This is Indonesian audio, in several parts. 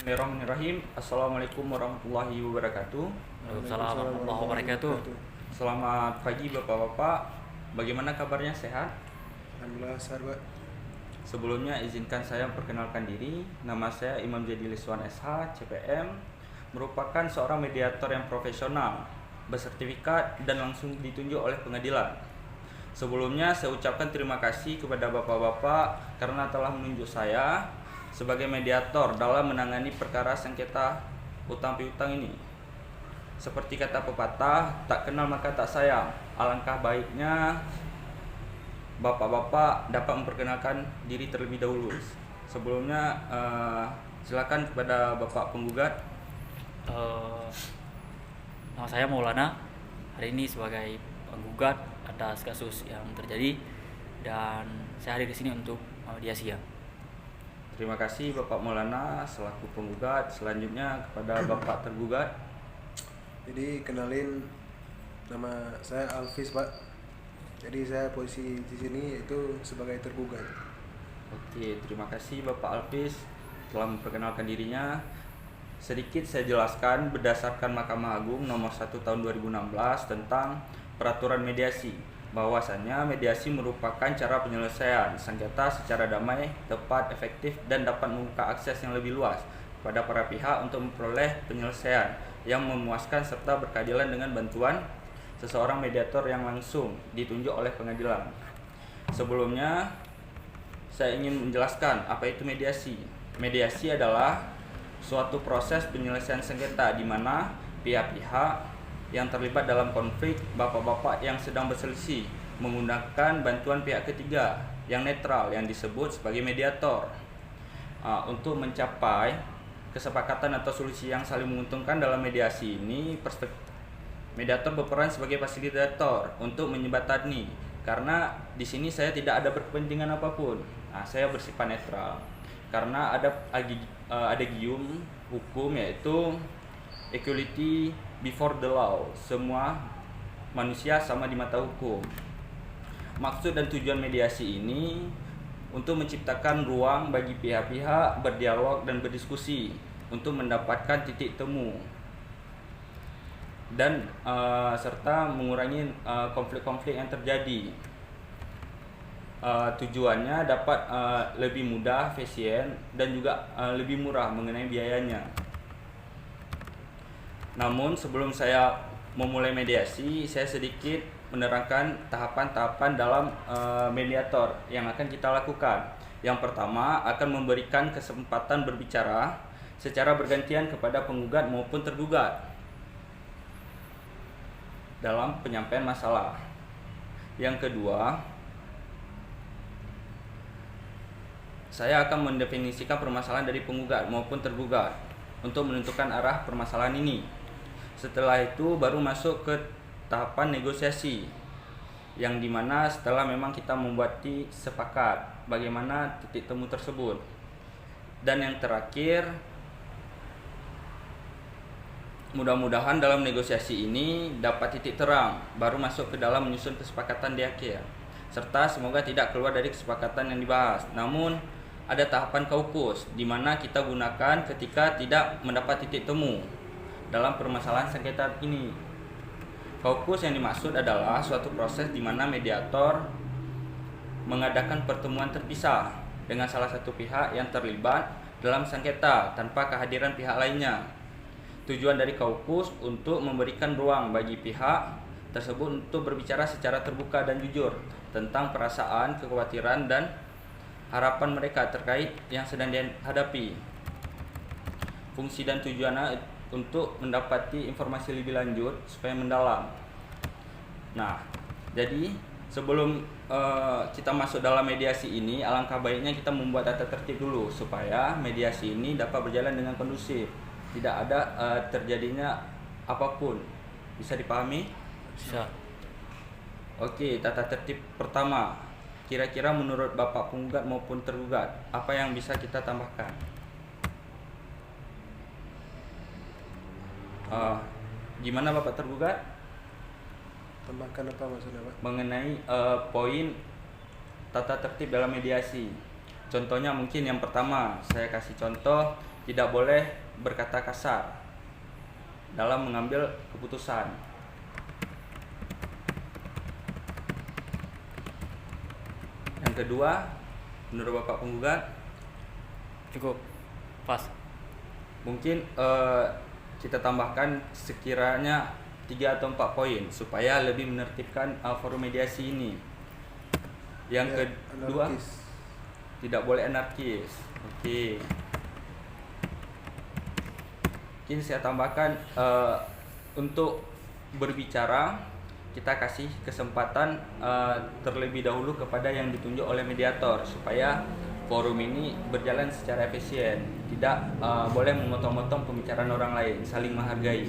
Bismillahirrahmanirrahim. Assalamualaikum warahmatullahi wabarakatuh. Waalaikumsalam warahmatullahi wabarakatuh. Selamat pagi bapak-bapak. Bagaimana kabarnya, sehat? Alhamdulillah sehat, Pak. Sebelumnya izinkan saya memperkenalkan diri. Nama saya Imam Jadi Liswan SH, CPM, merupakan seorang mediator yang profesional, bersertifikat dan langsung ditunjuk oleh pengadilan. Sebelumnya saya ucapkan terima kasih kepada bapak-bapak karena telah menunjuk saya sebagai mediator dalam menangani perkara sengketa utang piutang ini. Seperti kata pepatah, tak kenal maka tak sayang. Alangkah baiknya bapak-bapak dapat memperkenalkan diri terlebih dahulu. Sebelumnya silakan kepada bapak penggugat. Nama saya Maulana. Hari ini sebagai penggugat atas kasus yang terjadi dan saya hadir di sini untuk mediasi ya. Terima kasih Bapak Maulana selaku penggugat. Selanjutnya kepada Bapak tergugat. Jadi kenalin, nama saya Alvis, Pak. Jadi saya posisi di sini itu sebagai tergugat. Oke, terima kasih Bapak Alvis telah memperkenalkan dirinya. Sedikit saya jelaskan berdasarkan Mahkamah Agung nomor 1 tahun 2016 tentang peraturan mediasi, bahwasannya mediasi merupakan cara penyelesaian sengketa secara damai, tepat, efektif, dan dapat membuka akses yang lebih luas kepada para pihak untuk memperoleh penyelesaian yang memuaskan serta berkeadilan dengan bantuan seseorang mediator yang langsung ditunjuk oleh pengadilan. Sebelumnya, saya ingin menjelaskan apa itu mediasi. Mediasi adalah suatu proses penyelesaian sengketa di mana pihak-pihak yang terlibat dalam konflik, bapak-bapak yang sedang berselisih, menggunakan bantuan pihak ketiga yang netral yang disebut sebagai mediator untuk mencapai kesepakatan atau solusi yang saling menguntungkan. Dalam mediasi ini, mediator berperan sebagai fasilitator untuk menjembatani, karena di sini saya tidak ada berkepentingan apapun. Saya bersifat netral karena ada gium hukum, yaitu equality before the law, semua manusia sama di mata hukum. Maksud dan tujuan mediasi ini untuk menciptakan ruang bagi pihak-pihak berdialog dan berdiskusi untuk mendapatkan titik temu dan serta mengurangi konflik-konflik yang terjadi. Tujuannya dapat lebih mudah, efisien, dan juga lebih murah mengenai biayanya. Namun sebelum saya memulai mediasi, saya sedikit menerangkan tahapan-tahapan dalam mediator yang akan kita lakukan. Yang pertama, akan memberikan kesempatan berbicara secara bergantian kepada penggugat maupun tergugat dalam penyampaian masalah. Yang kedua, saya akan mendefinisikan permasalahan dari penggugat maupun tergugat untuk menentukan arah permasalahan ini. Setelah itu baru masuk ke tahapan negosiasi, yang dimana setelah memang kita membuat sepakat bagaimana titik temu tersebut. Dan yang terakhir, mudah-mudahan dalam negosiasi ini dapat titik terang, baru masuk ke dalam menyusun kesepakatan di akhir. Serta semoga tidak keluar dari kesepakatan yang dibahas. Namun ada tahapan kaukus di mana kita gunakan ketika tidak mendapat titik temu dalam permasalahan sengketa ini. Kaukus yang dimaksud adalah suatu proses di mana mediator mengadakan pertemuan terpisah dengan salah satu pihak yang terlibat dalam sengketa tanpa kehadiran pihak lainnya. Tujuan dari kaukus untuk memberikan ruang bagi pihak tersebut untuk berbicara secara terbuka dan jujur tentang perasaan, kekhawatiran, dan harapan mereka terkait yang sedang dihadapi. Fungsi dan tujuannya untuk mendapati informasi lebih lanjut supaya mendalam. Nah, jadi sebelum kita masuk dalam mediasi ini, alangkah baiknya kita membuat tata tertib dulu supaya mediasi ini dapat berjalan dengan kondusif, tidak ada terjadinya apapun. Bisa dipahami? Bisa. Oke, tata tertib pertama. Kira-kira menurut Bapak penggugat maupun tergugat, apa yang bisa kita tambahkan? Gimana Bapak tergugat? Tambahkan apa maksudnya, Pak? Mengenai poin tata tertib dalam mediasi. Contohnya mungkin yang pertama, saya kasih contoh tidak boleh berkata kasar dalam mengambil keputusan. Yang kedua, menurut Bapak penggugat, Cukup. Pas. mungkin kita tambahkan sekiranya 3 atau 4 poin supaya lebih menertibkan forum mediasi ini. Yang Ya, kedua, anarkis. tidak boleh anarkis. Oke. Mungkin saya tambahkan untuk berbicara kita kasih kesempatan terlebih dahulu kepada yang ditunjuk oleh mediator supaya forum ini berjalan secara efisien. Tidak boleh memotong-motong pembicaraan orang lain, saling menghargai.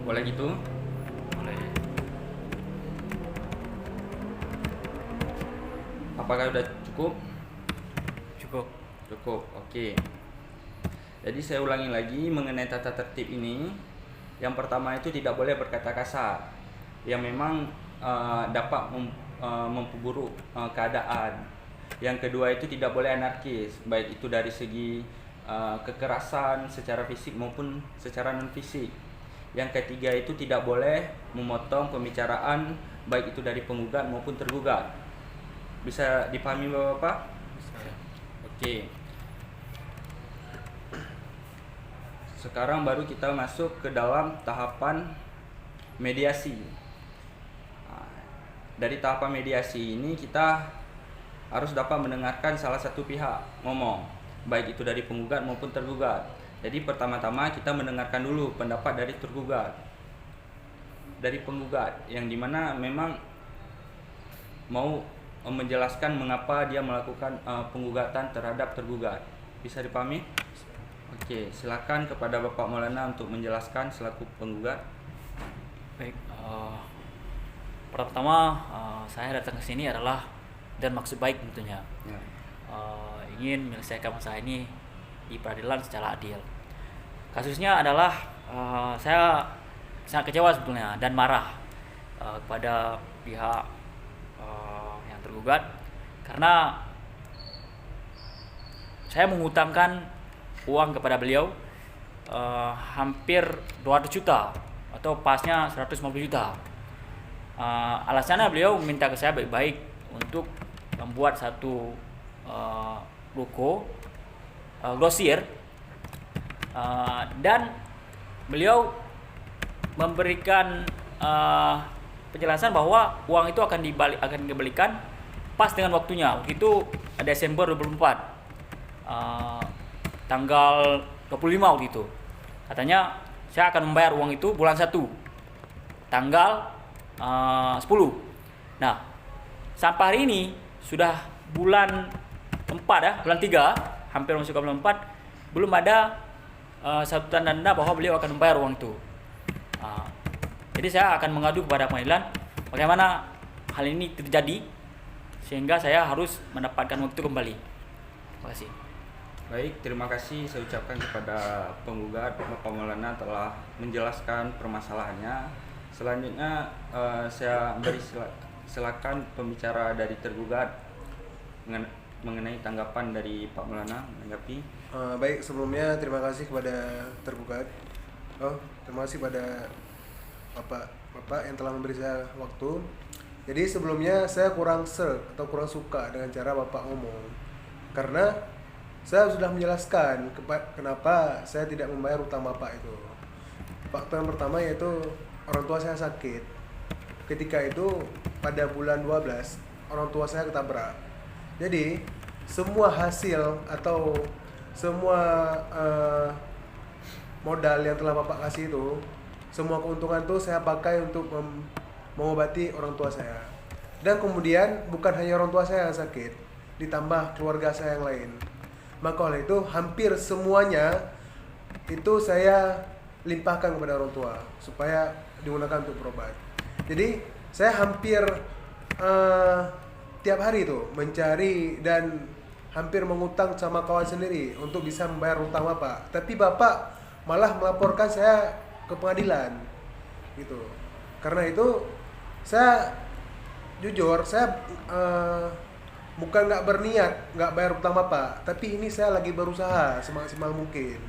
Boleh gitu? Boleh. Apakah sudah cukup? Cukup. Cukup, oke. Jadi saya ulangi lagi mengenai tata tertib ini. Yang pertama itu tidak boleh berkata kasar, yang memang dapat memperburuk keadaan. Yang kedua itu tidak boleh anarkis, baik itu dari segi kekerasan secara fisik maupun secara non fisik. Yang ketiga itu tidak boleh memotong pembicaraan, baik itu dari penggugat maupun tergugat. Bisa dipahami Bapak? Oke. Sekarang baru kita masuk ke dalam tahapan mediasi. Dari tahapan mediasi ini kita harus dapat mendengarkan salah satu pihak ngomong, baik itu dari penggugat maupun tergugat. Jadi pertama-tama kita mendengarkan dulu pendapat dari tergugat, dari penggugat, yang dimana memang mau menjelaskan mengapa dia melakukan penggugatan terhadap tergugat. Bisa dipahami? Oke, silakan kepada Bapak Maulana untuk menjelaskan selaku penggugat. Baik. Pertama saya datang ke sini adalah dan maksud baik tentunya. Ya. Ingin menyelesaikan masalah ini di peradilan secara adil. Kasusnya adalah saya sangat kecewa sebetulnya dan marah kepada pihak yang tergugat karena saya mengutangkan uang kepada beliau hampir 200 juta atau pasnya 150 juta. Alasannya beliau minta ke saya baik-baik untuk membuat satu ruko grosir, dan beliau memberikan penjelasan bahwa uang itu akan dikembalikan pas dengan waktunya. Waktu itu Desember 2024, tanggal 25 waktu itu. Katanya saya akan membayar uang itu bulan 1, tanggal 10. Nah, sampai hari ini sudah bulan 4 ya, bulan 3, hampir masuk ke bulan 4, belum ada satu tanda-tanda bahwa beliau akan membayar uang itu. Jadi saya akan mengadu kepada pengadilan bagaimana hal ini terjadi sehingga saya harus mendapatkan uang itu kembali. Terima kasih. Baik, terima kasih saya ucapkan kepada penggugat Bapak Maulana telah menjelaskan permasalahannya. Selanjutnya saya beri silakan pembicara dari tergugat mengenai tanggapan dari Pak Maulana menanggapi. Baik, sebelumnya terima kasih kepada tergugat. Terima kasih pada Bapak yang telah memberi saya waktu. Jadi sebelumnya saya kurang kurang suka dengan cara Bapak ngomong, karena saya sudah menjelaskan kenapa saya tidak membayar utang Bapak itu. Faktor yang pertama yaitu orang tua saya sakit. Ketika itu pada bulan 12 orang tua saya ketabrak. Jadi semua hasil atau semua modal yang telah Bapak kasih itu, semua keuntungan itu saya pakai untuk mengobati orang tua saya. Dan kemudian bukan hanya orang tua saya yang sakit, ditambah keluarga saya yang lain. Maka oleh itu hampir semuanya itu saya limpahkan kepada orang tua supaya digunakan untuk berobat. Jadi saya hampir tiap hari itu mencari dan hampir mengutang sama kawan sendiri untuk bisa membayar utang Bapak. Tapi Bapak malah melaporkan saya ke pengadilan gitu. Karena itu saya jujur saya bukan nggak berniat nggak bayar utang bapak, tapi ini saya lagi berusaha semaksimal mungkin.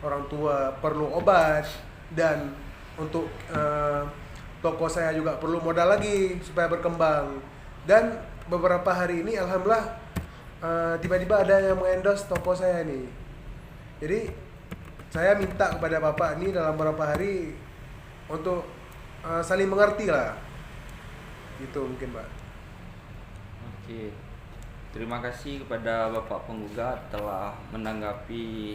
Orang tua perlu obat dan untuk toko saya juga perlu modal lagi supaya berkembang. Dan beberapa hari ini alhamdulillah tiba-tiba ada yang mengendorse toko saya ini. Jadi saya minta kepada bapak ini dalam beberapa hari untuk saling mengerti lah. Itu mungkin Pak. Oke. Terima kasih kepada Bapak penggugat telah menanggapi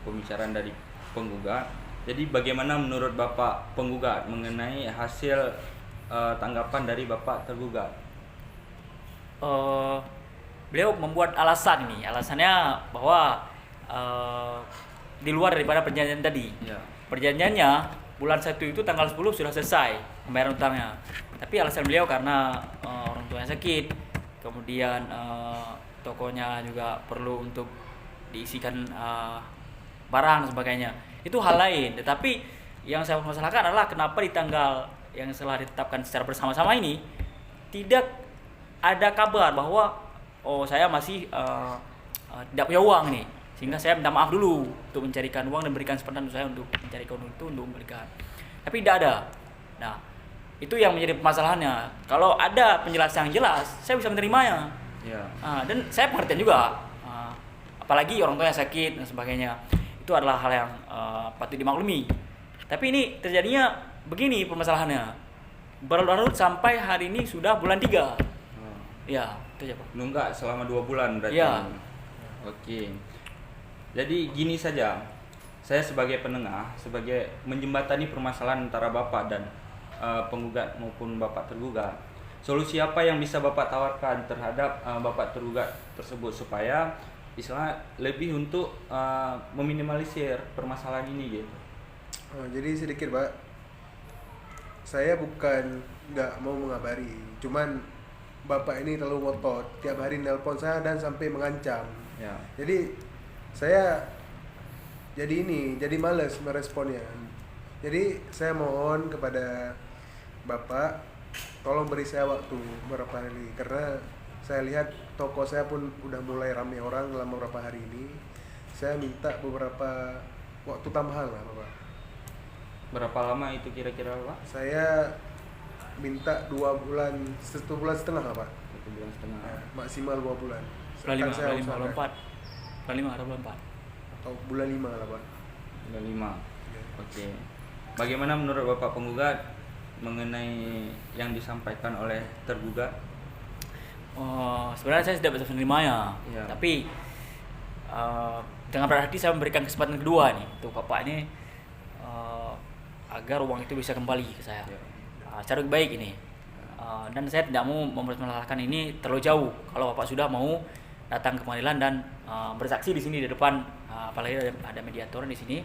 pembicaraan dari penggugat. Jadi bagaimana menurut Bapak penggugat mengenai hasil tanggapan dari Bapak tergugat? Beliau membuat alasan ini. Alasannya bahwa di luar daripada perjanjian tadi. Ya. Perjanjiannya bulan 1 itu tanggal 10 sudah selesai pembayaran utangnya. Tapi alasan beliau karena orang tuanya sakit, kemudian tokonya juga perlu untuk diisikan barang dan sebagainya. Itu hal lain. Tetapi yang saya permasalahkan adalah kenapa di tanggal yang setelah ditetapkan secara bersama-sama ini tidak ada kabar bahwa saya masih tidak punya uang nih, sehingga saya minta maaf dulu untuk mencarikan uang dan berikan kesempatan saya untuk mencarikan uang itu untuk memberikan. Tapi tidak ada. Nah, itu yang menjadi permasalahannya. Kalau ada penjelasan yang jelas, saya bisa menerimanya. Ya. Dan saya pengertian juga. Apalagi orang tua yang sakit dan sebagainya. Itu adalah hal yang patut dimaklumi. Tapi ini terjadinya begini permasalahannya. Berlarut sampai hari ini sudah bulan 3. Ya, itu aja Pak. Nunggak selama 2 bulan berarti. Ya. Oke. Jadi gini saja. Saya sebagai penengah, sebagai menjembatani permasalahan antara Bapak dan penggugat maupun Bapak tergugat. Solusi apa yang bisa Bapak tawarkan terhadap Bapak tergugat tersebut supaya istilah lebih untuk meminimalisir permasalahan ini gitu. Jadi sedikit Pak, saya bukan nggak mau mengabari, cuman bapak ini terlalu ngotot, tiap hari nelpon saya dan sampai mengancam. Ya. Jadi saya jadi males meresponnya. Jadi saya mohon kepada bapak, tolong beri saya waktu beberapa hari, karena saya lihat toko saya pun udah mulai ramai orang dalam beberapa hari ini. Saya minta beberapa waktu tambahan lah bapak. Berapa lama itu kira-kira Pak? Saya minta 2 bulan, 1,5 bulan lah Pak. 1 bulan setengah. Maksimal 2 bulan. Bulan 5, Saya bulan 5, bulan usahakan. 4. Bulan 5 atau bulan 4. Atau bulan 5 lah Pak. Bulan 5. Ya. Oke. Bagaimana menurut Bapak penggugat mengenai yang disampaikan oleh tergugat? Sebenarnya saya tidak bisa menerimanya. Ya. Tapi dengan berarti saya memberikan kesempatan kedua nih untuk Bapak ini agar uang itu bisa kembali ke saya. Ya. Secara baik ini. Dan saya tidak mau mempermasalahkan ini terlalu jauh. Kalau Bapak sudah mau datang ke pengadilan dan bersaksi di sini di depan, apalagi ada mediator di sini,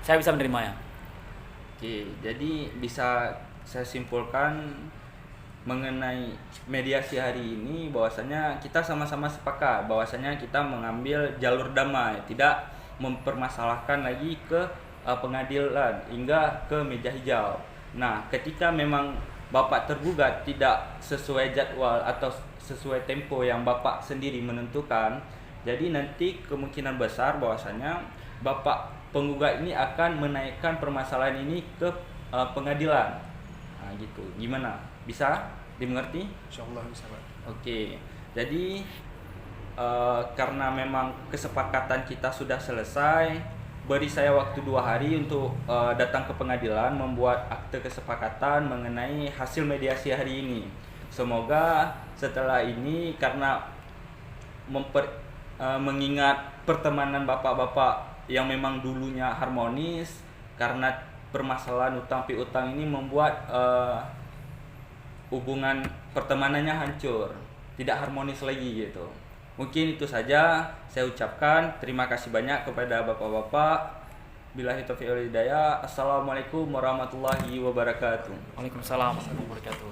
saya bisa menerimanya. Oke, jadi bisa saya simpulkan mengenai mediasi hari ini bahwasanya kita sama-sama sepakat bahwasanya kita mengambil jalur damai, tidak mempermasalahkan lagi ke pengadilan hingga ke meja hijau. Nah, ketika memang Bapak tergugat tidak sesuai jadwal atau sesuai tempo yang Bapak sendiri menentukan, jadi nanti kemungkinan besar bahwasanya Bapak penggugat ini akan menaikkan permasalahan ini ke pengadilan. Nah, gitu. Gimana? Bisa dimengerti? Insyaallah bisa Pak. Oke. Jadi karena memang kesepakatan kita sudah selesai, beri saya waktu 2 hari untuk datang ke pengadilan membuat akte kesepakatan mengenai hasil mediasi hari ini. Semoga setelah ini karena mengingat pertemanan bapak-bapak yang memang dulunya harmonis, karena permasalahan utang piutang ini membuat hubungan pertemanannya hancur, tidak harmonis lagi gitu. Mungkin itu saja saya ucapkan. Terima kasih banyak kepada bapak-bapak. Billahi taufiq wal hidayah. Assalamualaikum warahmatullahi wabarakatuh. Waalaikumsalam warahmatullahi wabarakatuh.